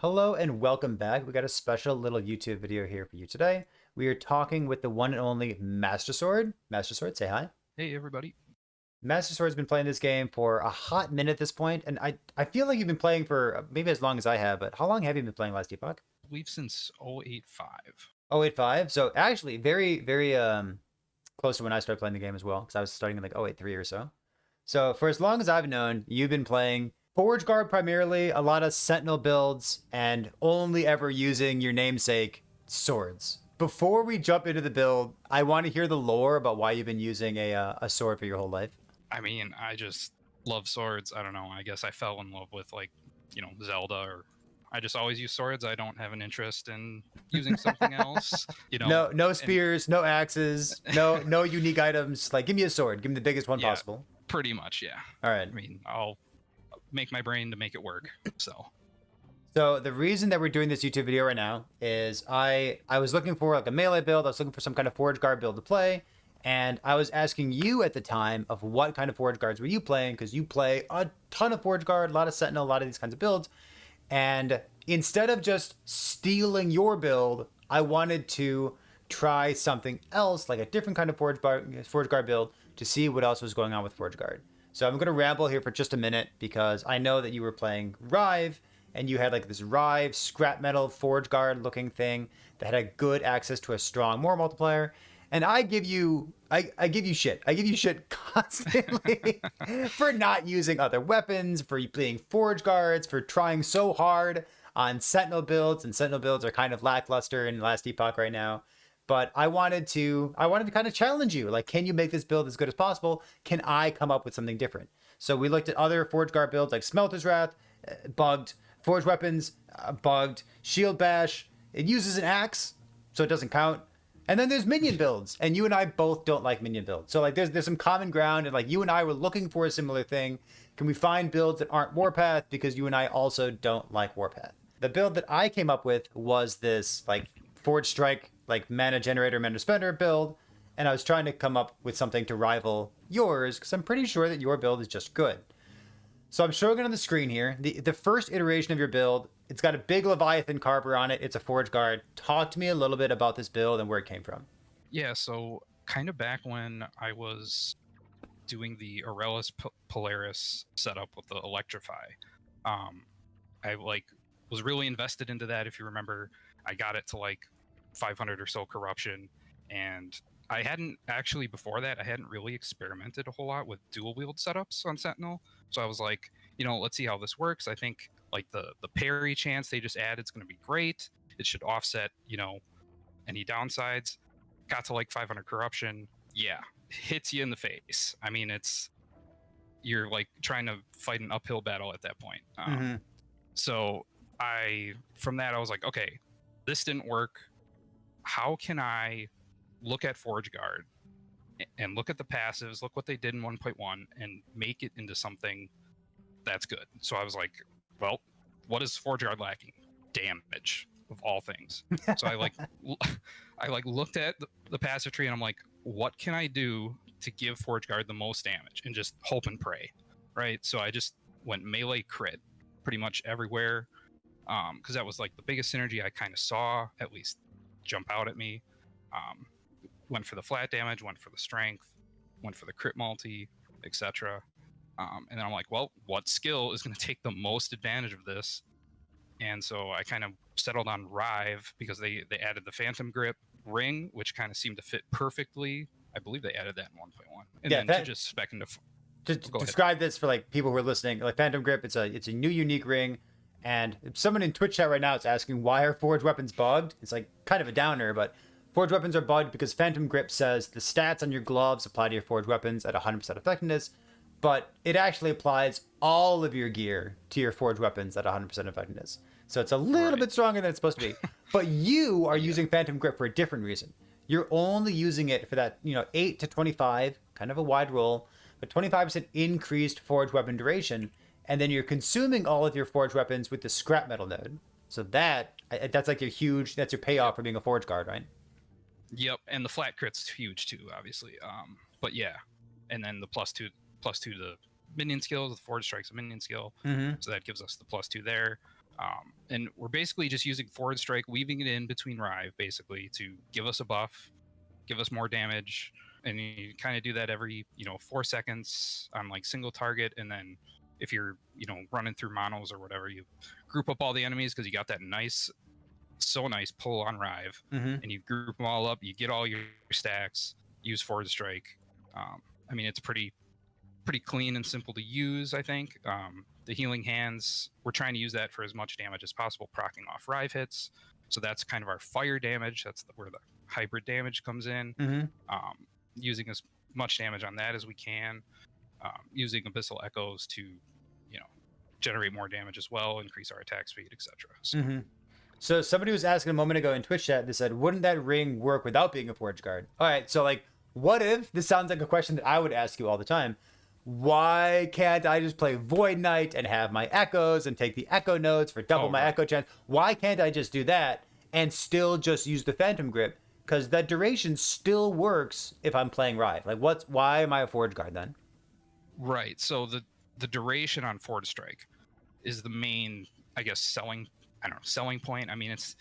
Hello and welcome back. We got a special little YouTube video here for you today. We are talking with the one and only Mastersword. Mastersword, say hi. Hey everybody. Mastersword's been playing this game for a hot minute at this point, and I feel like you've been playing for maybe as long as I have, but how long have you been playing Last Epoch? I believe since 085. 085. So actually very close to when I started playing the game as well, because I was starting in like 083 or so. So for as long as I've known, you've been playing Forge Guard primarily, a lot of Sentinel builds, and only ever using your namesake swords. Before we jump into the build, I want to hear the lore about why you've been using a sword for your whole life. I mean, I just love swords. I don't know. I guess I fell in love with Zelda, or I just always use swords. I don't have an interest in using something else. No And spears, no axes, no unique items. Like give me a sword, give me the biggest one yeah, possible. pretty much, yeah. All right. I mean, I'll make my brain to make it work. So, So the reason that we're doing this YouTube video right now is I was looking for like a melee build. I was looking for some kind of Forge Guard build to play, and I was asking you at the time of what kind of Forge Guards were you playing, because you play a ton of Forge Guard, a lot of Sentinel, a lot of these kinds of builds. And instead of just stealing your build, I wanted to try something else, like a different kind of Forge Guard build, to see what else was going on with Forge Guard. So I'm going to ramble here for just a minute because I know that you were playing Rive and you had like this Rive scrap metal Forge Guard looking thing that had a good access to a strong more multiplier. And I give you shit. I give you shit constantly for not using other weapons, for being Forge Guards, for trying so hard on Sentinel builds, and Sentinel builds are kind of lackluster in Last Epoch right now. But I wanted to kind of challenge you. Like, can you make this build as good as possible? Can I come up with something different? So we looked at other Forge Guard builds like Smelter's Wrath, bugged. Forge Weapons, bugged. Shield Bash, it uses an axe, so it doesn't count. And then there's minion builds, and you and I both don't like minion builds. So like there's some common ground, and like you and I were looking for a similar thing. Can we find builds that aren't Warpath? Because you and I also don't like Warpath. The build that I came up with was this like Forge Strike, like mana generator, mana spender build, and I was trying to come up with something to rival yours because I'm pretty sure that your build is just good. So I'm showing it on the screen here. The first iteration of your build, it's got a big Leviathan Carver on it. It's a Forge Guard. Talk to me a little bit about this build and where it came from. yeah, so kind of back when I was doing the Aurelius Polaris setup with the Electrify, um, I was really invested into that. If you remember, I got it to like 500 or so corruption, and I hadn't actually before that I hadn't really experimented a whole lot with dual wield setups on Sentinel. So I was like, let's see how this works. I think like the parry chance they just added is going to be great. It should offset any downsides. Got to like 500 corruption. Yeah, hits you in the face. I mean, you're like trying to fight an uphill battle at that point. So from that, I was like, okay, this didn't work. How can I look at Forge Guard and look at the passives, look what they did in 1.1, and make it into something that's good? So I was like, well, what is Forge Guard lacking? Damage, of all things. So I looked at the passive tree and I'm like, what can I do to give Forge Guard the most damage, and just hope and pray, right? So I just went melee crit pretty much everywhere, because that was like the biggest synergy I kind of saw, at least jump out at me. Went for the flat damage, went for the strength, went for the crit multi, etc. And then I'm like, well, what skill is going to take the most advantage of this? And so I kind of settled on Rive because they added the Phantom Grip ring, which kind of seemed to fit perfectly. I believe they added that in 1.1. And Yeah, then to just spec into... just Go ahead. describe this for like people who are listening. Like Phantom Grip, it's a new unique ring, and someone in Twitch chat right now is asking why are Forge weapons bugged. It's like kind of a downer, but Forge weapons are bugged because Phantom Grip says the stats on your gloves apply to your Forge weapons at 100% effectiveness, but it actually applies all of your gear to your Forge weapons at 100% effectiveness. So it's a little bit stronger than it's supposed to be. But you are using Phantom Grip for a different reason. You're only using it for that, 8 to 25, kind of a wide roll, but 25% increased Forge weapon duration, and then you're consuming all of your Forge weapons with the scrap metal node. So that's like that's your payoff for being a Forge Guard, right? Yep, and the flat crit's huge too, obviously. But yeah, and then the +2 to minion skills. The Forge Strike's a minion skill, so that gives us the +2 there. And we're basically just using forward strike, weaving it in between Rive, basically, to give us a buff, give us more damage. And you kind of do that every, 4 seconds on like single target. And then if you're, running through monos or whatever, you group up all the enemies because you got that nice pull on Rive. And you group them all up, you get all your stacks, use forward strike. It's pretty clean and simple to use, I think. The healing hands, we're trying to use that for as much damage as possible, proccing off Rive hits. So that's kind of our fire damage. That's where the hybrid damage comes in. Using as much damage on that as we can. Using Abyssal Echoes to, generate more damage as well, increase our attack speed, etc. So somebody was asking a moment ago in Twitch chat, they said, wouldn't that ring work without being a Forge Guard? All right, so like, what if, this sounds like a question that I would ask you all the time, why can't I just play Void Knight and have my echoes and take the echo nodes for double my echo chance? Why can't I just do that and still just use the Phantom Grip? Because that duration still works if I'm playing Rive. Like, why am I a Forge Guard then? Right. So the duration on Forward Strike is the main, I guess, selling point. I mean, it's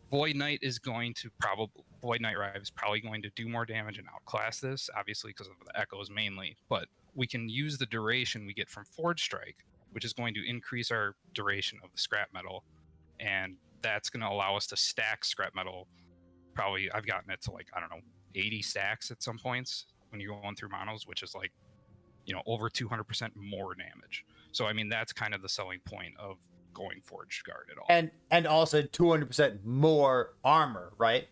Void Knight is going to Void Knight Rive is probably going to do more damage and outclass this, obviously because of the echoes mainly. But we can use the duration we get from Forge Strike, which is going to increase our duration of the scrap metal, and that's going to allow us to stack scrap metal. Probably I've gotten it to 80 stacks at some points when you're going through monos, which is over 200% more damage. So I mean that's kind of the selling point of going Forged Guard at all. And also 200% more armor, right?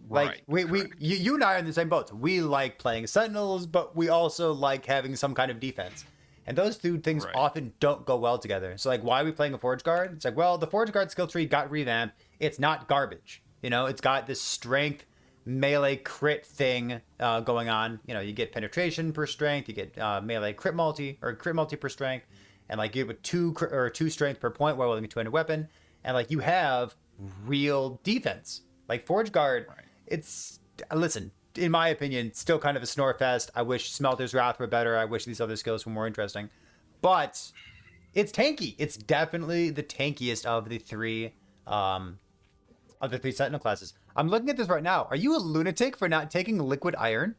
Like you and I are in the same boat. We like playing Sentinels, but we also like having some kind of defense. And those two things often don't go well together. So like, why are we playing a Forge Guard? It's like, well, the Forge Guard skill tree got revamped. It's not garbage. It's got this strength melee crit thing going on. You get penetration per strength. You get melee crit multi per strength. And like you get with two strength per point while holding a two-handed weapon. And like you have real defense. Like Forge Guard, listen, in my opinion, still kind of a snore fest. I wish Smelter's Wrath were better. I wish these other skills were more interesting. But it's tanky. It's definitely the tankiest of the three Sentinel classes. I'm looking at this right now. Are you a lunatic for not taking Liquid Iron?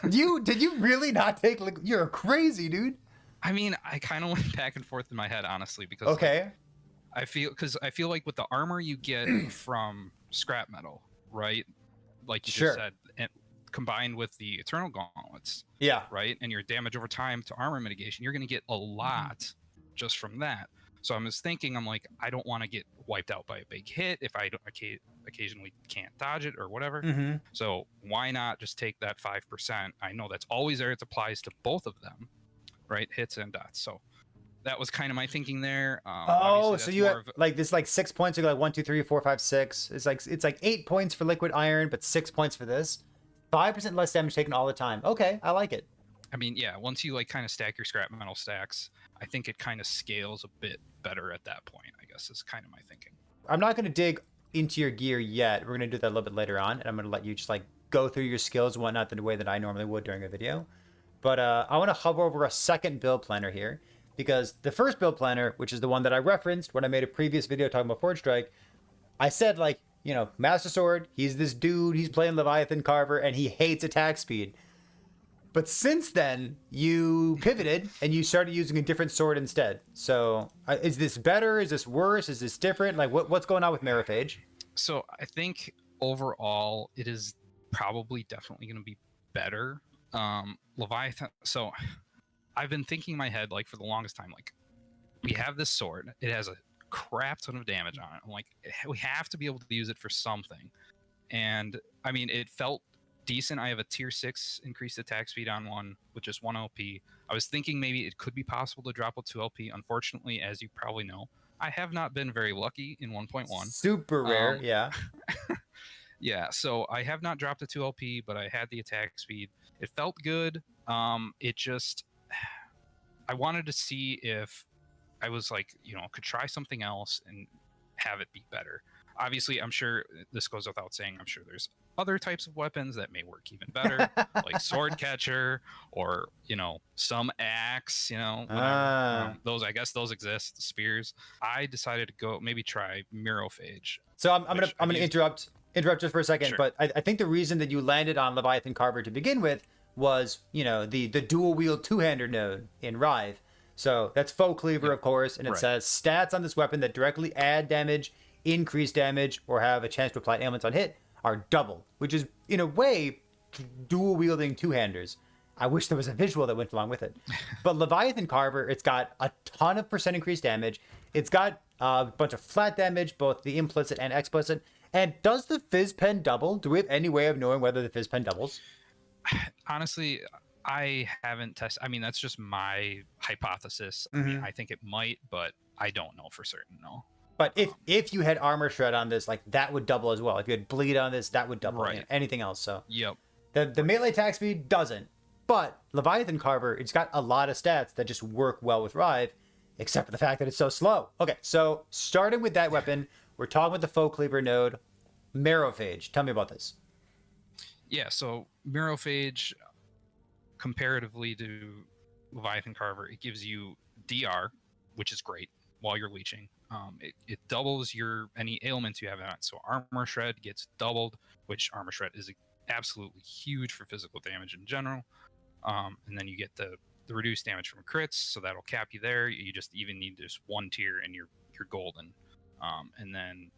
Did you really not take Liquid? You're crazy, dude. I mean, I kind of went back and forth in my head, honestly, because I feel like with the armor you get from scrap metal, right? Like you just said, and combined with the Eternal Gauntlets, right, and your damage over time to armor mitigation, you're going to get a lot just from that. So I'm just thinking, I'm like, I don't want to get wiped out by a big hit if I occasionally can't dodge it or whatever. So why not just take that 5%? I know that's always there. It applies to both of them, right? Hits and dots. So that was kind of my thinking there. So you have like this, like 6 points. You go like 1, 2, 3, 4, 5, 6. It's like 8 points for Liquid Iron, but 6 points for this. 5% less damage taken all the time. Okay, I like it. I mean, yeah, once you like kind of stack your scrap metal stacks, I think it kind of scales a bit better at that point, I guess is kind of my thinking. I'm not going to dig into your gear yet. We're going to do that a little bit later on, and I'm going to let you just like go through your skills and whatnot the way that I normally would during a video. But I want to hover over a second build planner here, because the first build planner, which is the one that I referenced when I made a previous video talking about Forge Strike, I said like, Mastersword, he's this dude, he's playing Leviathan Carver, and he hates attack speed. But since then, you pivoted and you started using a different sword instead. So is this better? Is this worse? Is this different? Like what's going on with Merophage? So I think overall it is probably definitely going to be better. Leviathan. So I've been thinking in my head, like for the longest time, like we have this sword. It has a crap ton of damage on it. I'm like, we have to be able to use it for something. And I mean, it felt decent. I have a tier 6 increased attack speed on one with just 1 LP. I was thinking maybe it could be possible to drop a 2 LP. Unfortunately, as you probably know, I have not been very lucky in 1.1. Super rare, yeah. Yeah, so I have not dropped a 2 LP, but I had the attack speed. It felt good. It just, I wanted to see if I was like, could try something else and have it be better. Obviously, I'm sure this goes without saying. I'm sure there's other types of weapons that may work even better, like sword catcher or some axe, whatever. Ah. Those exist. Spears. I decided to go maybe try Merophage. So I'm gonna used... interrupt just for a second, Sure. but I think the reason that you landed on Leviathan Carver to begin with was the dual wield two-hander node in Rive. So that's Foe Cleaver, Yep. of course, and it Right. says stats on this weapon that directly add damage, increase damage, or have a chance to apply ailments on hit are doubled, which is in a way dual wielding two-handers. I wish there was a visual that went along with it. But Leviathan Carver, it's got a ton of percent increased damage. It's got a bunch of flat damage, both the implicit and explicit. And does the Fizz Pen double? Do we have any way of knowing whether the Fizz Pen doubles? Honestly, I haven't tested. I mean, that's just my hypothesis. I mean, I think it might, but I don't know for certain. No. But if you had Armor Shred on this, like that would double as well. If you had Bleed on this, that would double. Right. Anything else. So Yep. the melee attack speed doesn't. But Leviathan Carver, it's got a lot of stats that just work well with Rive, except for the fact that it's so slow. Okay, so starting with that weapon, we're talking with the Foe Cleaver node, Merophage. Tell me about this. Yeah, so Merophage, comparatively to Leviathan Carver, it gives you DR, which is great while you're leeching. It doubles any ailments you have on it. So Armor Shred gets doubled, which Armor Shred is absolutely huge for physical damage in general. And then you get the reduced damage from crits, so that'll cap you there. You just even need just one tier and you're golden. And then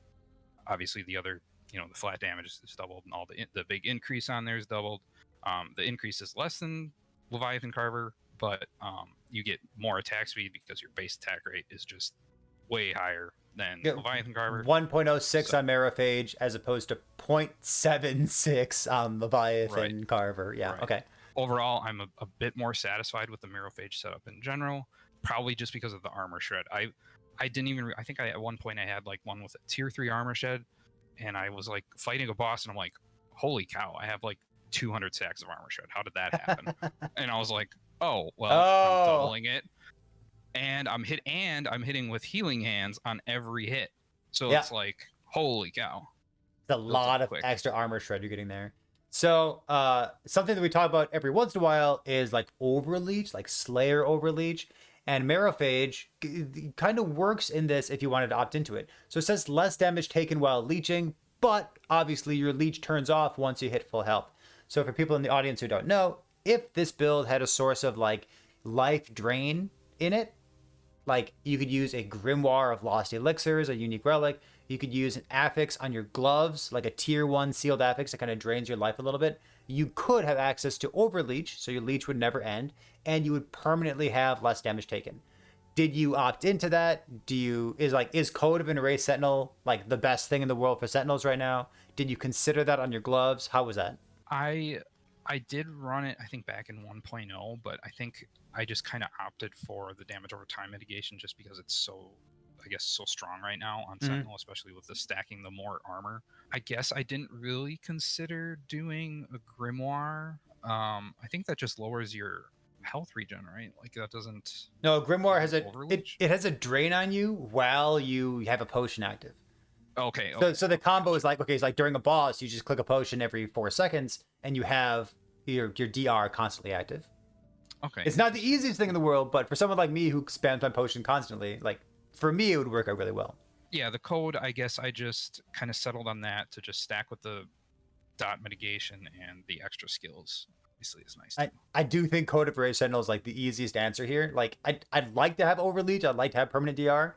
obviously the other, the flat damage is doubled, and all the big increase on there is doubled. The increase is less than Leviathan Carver, but you get more attack speed because your base attack rate is just way higher than Leviathan Carver. 1.06 on Merophage as opposed to 0.76 on Leviathan Carver. Yeah, Right. Okay. Overall, I'm a bit more satisfied with the Merophage setup in general, probably just because of the Armor Shred. I didn't even, I think at one point I had like one with a tier 3 Armor Shred, and I was like fighting a boss, and I'm like, holy cow, I have like 200 stacks of Armor Shred. How did that happen? And I was like, I'm doubling it. And I'm hitting with Healing Hands on every hit. So it's like, holy cow. It's a lot of extra Armor Shred you're getting there. So something that we talk about every once in a while is like Overleech, like Slayer Overleech. And Merophage kind of works in this if you wanted to opt into it. So it says less damage taken while leeching, but obviously your leech turns off once you hit full health. So for people in the audience who don't know, if this build had a source of like life drain in it, like you could use a Grimoire of Lost Elixirs, a unique relic. You could use an affix on your gloves, like a tier 1 sealed affix that kind of drains your life a little bit. You could have access to Overleech, so your leech would never end, and you would permanently have less damage taken. Did you opt into that? Is Code of an Erased Sentinel like the best thing in the world for Sentinels right now? Did you consider that on your gloves? How was that? I did run it, I think, back in 1.0, but I think I just kind of opted for the damage over time mitigation just because it's so strong right now on Sentinel, especially with the stacking the more armor. I guess I didn't really consider doing a Grimoire. I think that just lowers your health regen, right? Like that doesn't... No, Grimoire has it has a drain on you while you have a potion active. Okay. So the combo is like, it's like during a boss, you just click a potion every 4 seconds, and you have your DR constantly active. Okay. It's not the easiest thing in the world, but for someone like me who spams my potion constantly, like for me, it would work out really well. Yeah, the code, I guess I just kind of settled on that to just stack with the dot mitigation and the extra skills. Obviously, it's nice. I do think Code of Erased Sentinel is like the easiest answer here. Like I'd like to have Overleech, I'd like to have permanent DR,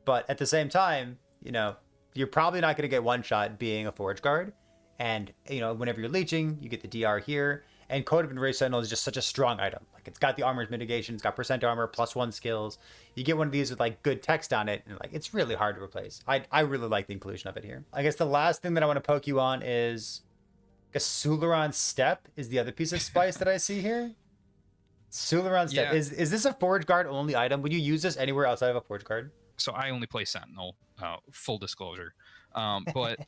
but at the same time, you're probably not going to get one shot being a Forge Guard. And, whenever you're leeching, you get the DR here. And Code of Erased Sentinel is just such a strong item. Like, it's got the armor's mitigation, it's got percent armor, +1 skills. You get one of these with, like, good text on it, and, like, it's really hard to replace. I really like the inclusion of it here. I guess the last thing that I want to poke you on is... Sularon Step is the other piece of spice that I see here. Sularon Step. Yeah. Is this a Forge Guard only item? Would you use this anywhere outside of a Forge Guard? So I only play Sentinel, full disclosure. But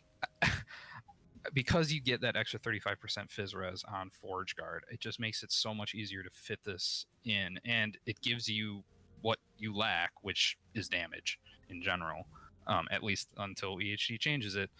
because you get that extra 35% Fizz Res on Forge Guard, it just makes it so much easier to fit this in. And it gives you what you lack, which is damage in general, at least until EHG changes it.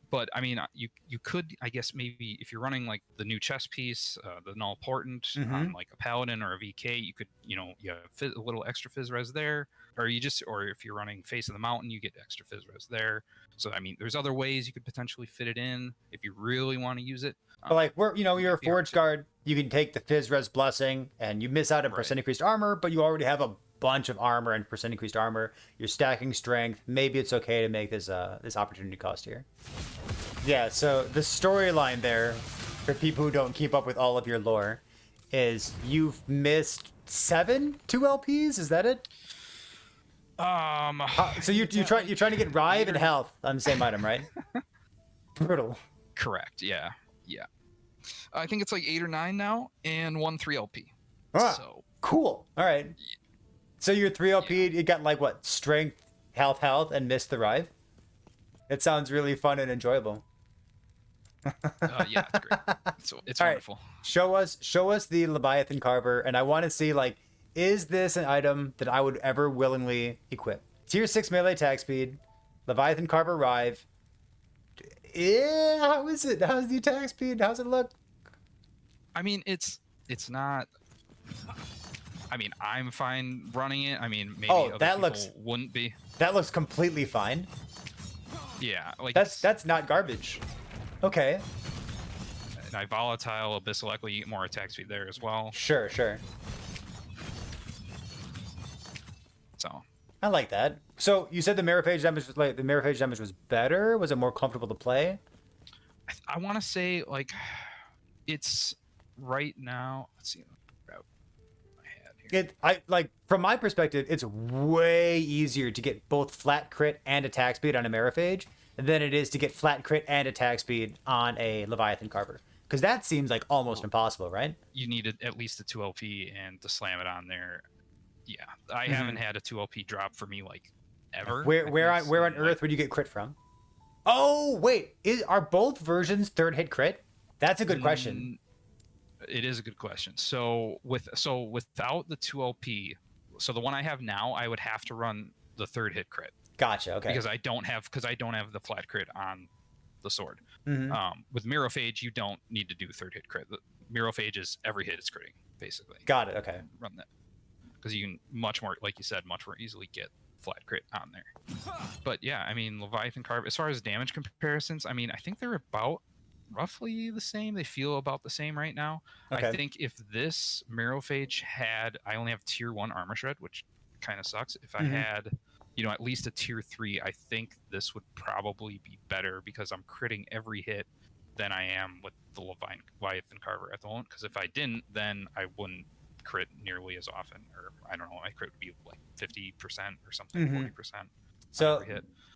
But I mean, you could, I guess, maybe if you're running like the new chess piece, the null portent on like a paladin or a VK, you could, you have a little extra fizz res there, or if you're running face of the mountain, you get extra fizz res there. So I mean, there's other ways you could potentially fit it in if you really want to use it. But like you're a might be hard Forge Guard, you can take the Fizz Res Blessing and you miss out on percent increased armor, but you already have a bunch of armor and percent increased armor. You're stacking strength. Maybe it's okay to make this opportunity cost here. Yeah, so the storyline there, for people who don't keep up with all of your lore, is you've missed 7 2 LPs. Is that it? So you're trying to get Rive and health on the same item, right? Brutal. Correct. Yeah. I think it's like 8 or 9 now, and 1 3LP. So cool. All right. So your 3LP, you got like what? Strength, health, and missed the Rive. It sounds really fun and enjoyable. Yeah, it's great. It's wonderful. Right. Show us the Leviathan Carver, and I want to see like, is this an item that I would ever willingly equip? Tier 6 melee attack speed, Leviathan Carver Rive. Yeah, how is it? How's the attack speed? How's it look? I mean, it's not. I mean, I'm fine running it. I mean, maybe other people wouldn't be. That looks completely fine. Yeah, like that's not garbage. Okay. And I volatile abyssal echo, you get more attack speed there as well. Sure. So I like that. So you said the Merophage damage was better. Was it more comfortable to play? I want to say like it's right now. Let's see. From my perspective, it's way easier to get both flat crit and attack speed on a Merophage than it is to get flat crit and attack speed on a Leviathan Carver. Because that seems like almost impossible, right? You needed at least a 2LP and to slam it on there. Yeah, I haven't had a 2LP drop for me like ever. Where on earth would you get crit from? Oh wait, are both versions 3rd hit crit? That's a good question. It is a good question. So without the 2LP, so the one I have now, I would have to run the 3rd hit crit. Gotcha. Okay. Because I don't have the flat crit on the sword. With Merophage, you don't need to do 3rd hit crit. The Merophage is every hit is critting, basically. Got it. Okay. Run that because you can much more, like you said, much more easily get flat crit on there. But yeah, I mean, Leviathan Carver, as far as damage comparisons, I mean, I think they're about roughly the same. They feel about the same right now. Okay. I think if this Merophage had, I only have tier 1 armor shred, which kind of sucks. If I had, at least a tier 3, I think this would probably be better because I'm critting every hit than I am with the Leviathan Carver at the moment. Because if I didn't, then I wouldn't crit nearly as often, or I don't know, my crit would be like 50% or something, 40%. So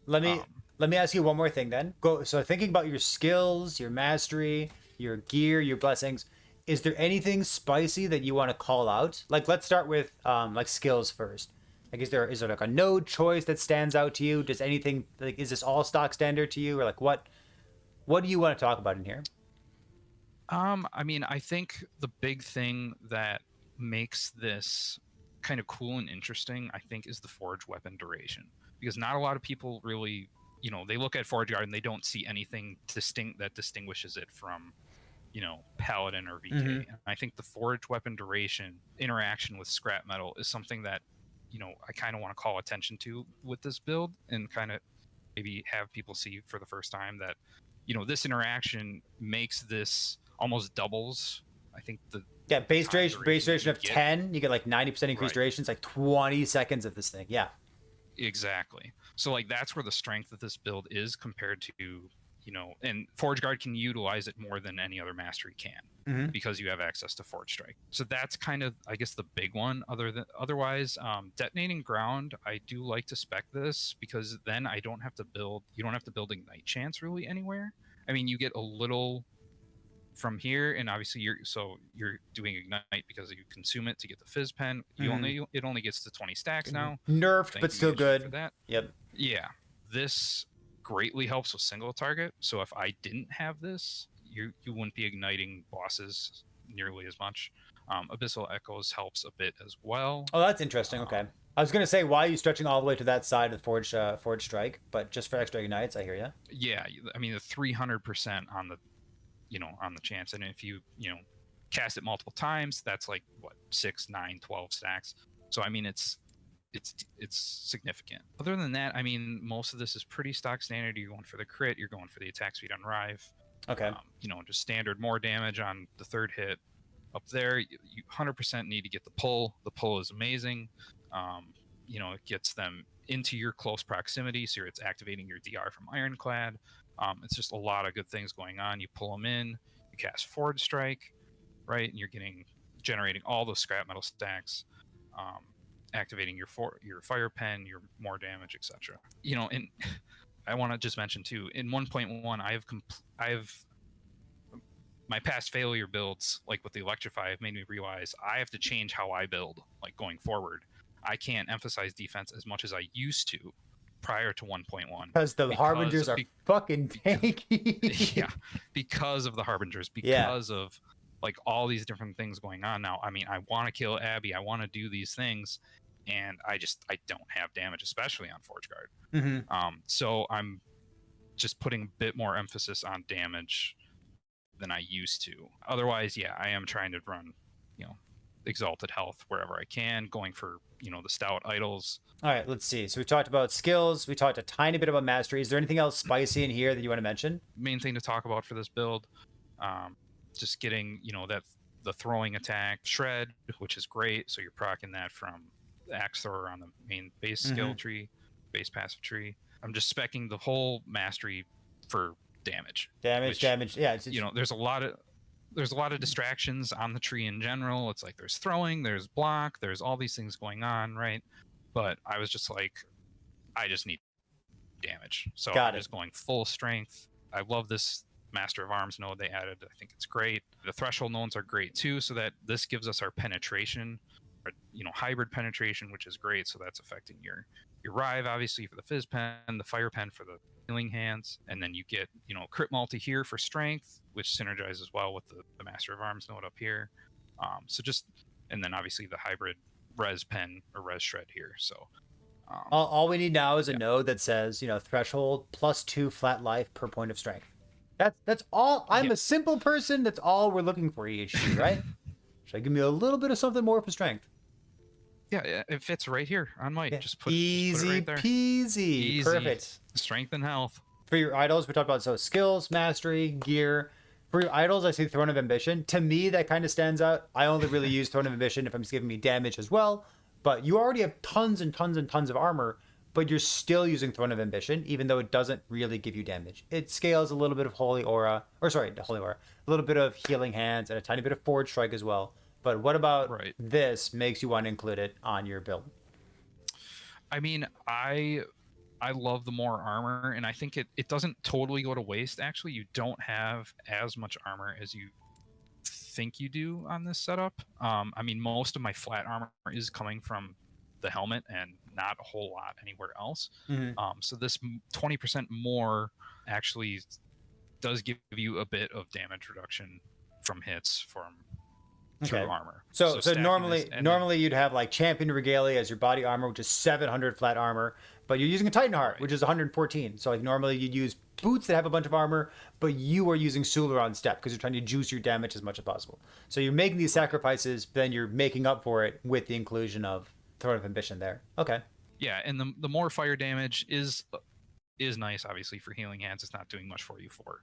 let me ask you one more thing then. So thinking about your skills, your mastery, your gear, your blessings, is there anything spicy that you want to call out? Like, let's start with like skills first. Like, is there like a node choice that stands out to you? Does anything, like, is this all stock standard to you, or like what do you want to talk about in here? I mean, I think the big thing that makes this kind of cool and interesting, I think, is the forge weapon duration, because not a lot of people really, they look at Forge Guard and they don't see anything distinct that distinguishes it from, Paladin or VK. And I think the forge weapon duration interaction with scrap metal is something that, I kind of want to call attention to with this build, and kind of maybe have people see for the first time that, this interaction makes this almost doubles, I think, base duration of 10, you get like 90% increased duration. It's like 20 seconds of this thing. Yeah. Exactly. So like that's where the strength of this build is compared to, and Forge Guard can utilize it more than any other mastery can, because you have access to Forge Strike. So that's kind of, I guess, the big one. Otherwise, detonating ground, I do like to spec this, because then you don't have to build Ignite Chance really anywhere. I mean, you get a little from here, and obviously you're doing Ignite because you consume it to get the Fizz Pen. It only gets to 20 stacks now. Nerfed, but still good. For that. Yep. Yeah. This greatly helps with single target. So if I didn't have this, you wouldn't be igniting bosses nearly as much. Abyssal Echoes helps a bit as well. Oh, that's interesting. Okay. I was gonna say, why are you stretching all the way to that side of the Forge Strike? But just for extra ignites, I hear you. Yeah, I mean the 300% on the, on the chance, and if you cast it multiple times, that's like what 6, 9, 12 stacks. So I mean it's significant. Other than that, I mean most of this is pretty stock standard. You're going for the crit, you're going for the attack speed on Rive. Okay. Just standard more damage on the third hit. Up there, you 100% need to get the pull. The pull is amazing. It gets them into your close proximity, so it's activating your DR from Ironclad. It's just a lot of good things going on. You pull them in, you cast Forge Strike, right, and you're generating all those scrap metal stacks, activating your fire pen, your more damage, etc. And I want to just mention too, in 1.1, I've my past failure builds, like with the Electrify, have made me realize I have to change how I build, like going forward. I can't emphasize defense as much as I used to prior to 1.1. Because the Harbingers are fucking tanky. Yeah, because of the Harbingers, because of like all these different things going on now. I mean, I want to kill Abby, I want to do these things, and I don't have damage, especially on Forge Guard. Mm-hmm. So I'm just putting a bit more emphasis on damage than I used to. Otherwise, yeah, I am trying to run, exalted health wherever I can, going for, the stout idols. All right, let's see. So we talked about skills. We talked a tiny bit about mastery. Is there anything else spicy in here that you want to mention? Main thing to talk about for this build, just getting, the throwing attack shred, which is great. So you're proccing that from the axe thrower on the main base skill tree, base passive tree. I'm just specking the whole mastery for damage. Yeah. There's a lot of distractions on the tree in general. It's like there's throwing, there's block, there's all these things going on, right? But I was just like, I just need damage. So I'm just going full strength. I love this Master of Arms node they added. I think it's great. The threshold nodes are great too, so that this gives us our penetration, hybrid penetration, which is great. So that's affecting your Rive, obviously, for the Fizz Pen, the Fire Pen for the healing hands, and then you get, crit multi here for strength, which synergizes well with the Master of Arms node up here. And then obviously the hybrid Res Pen or Res Shred here. So all we need now is a node that says, threshold +2 flat life per point of strength. That's all. I'm a simple person. That's all we're looking for EHG, right? Should I give me a little bit of something more for strength? Yeah, it fits right here on Might. Just put easy it right there. Peasy. Easy. Perfect. Strength and health. For your idols, we talked about skills, mastery, gear. For your idols, I see Throne of Ambition. To me, that kind of stands out. I only really use Throne of Ambition if I'm giving me damage as well. But you already have tons and tons and tons of armor, but you're still using Throne of Ambition, even though it doesn't really give you damage. It scales a little bit of a little bit of Healing Hands, and a tiny bit of Forge Strike as well. But what about this makes you want to include it on your build? I mean, I love the more armor, and I think it doesn't totally go to waste. Actually, you don't have as much armor as you think you do on this setup. I mean, most of my flat armor is coming from the helmet and not a whole lot anywhere else. So this 20% more actually does give you a bit of damage reduction from hits from through armor. So normally you'd have like Champion Regalia as your body armor, which is 700 flat armor, but you're using a Titan Heart, which is 114. So like normally you'd use boots that have a bunch of armor, but you are using Suler on step because you're trying to juice your damage as much as possible. So you're making these sacrifices, but then you're making up for it with the inclusion of Throne of Ambition there. Okay. Yeah, and the more fire damage is nice, obviously, for Healing Hands. It's not doing much for you for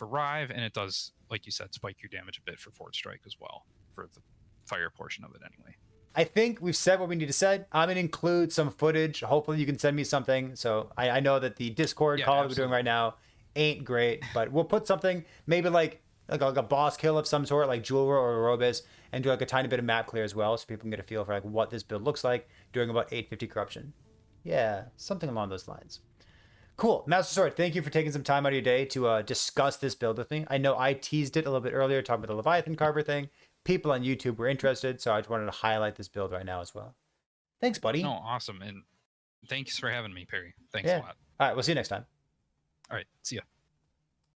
Rive, and it does, like you said, spike your damage a bit for Forge Strike as well, for the fire portion of it anyway. I think we've said what we need to say. I'm going to include some footage. Hopefully you can send me something. So I know that the Discord call we're doing right now ain't great, but we'll put something, maybe like a boss kill of some sort, like Jeweler or Aerobis, and do like a tiny bit of map clear as well, so people can get a feel for like what this build looks like, doing about 850 corruption. Yeah, something along those lines. Cool. Mastersword, thank you for taking some time out of your day to discuss this build with me. I know I teased it a little bit earlier, talking about the Leviathan Carver thing. People on YouTube were interested, so I just wanted to highlight this build right now as well. Thanks, buddy. No, awesome. And thanks for having me, Perry. Thanks a lot. All right, we'll see you next time. All right, see ya.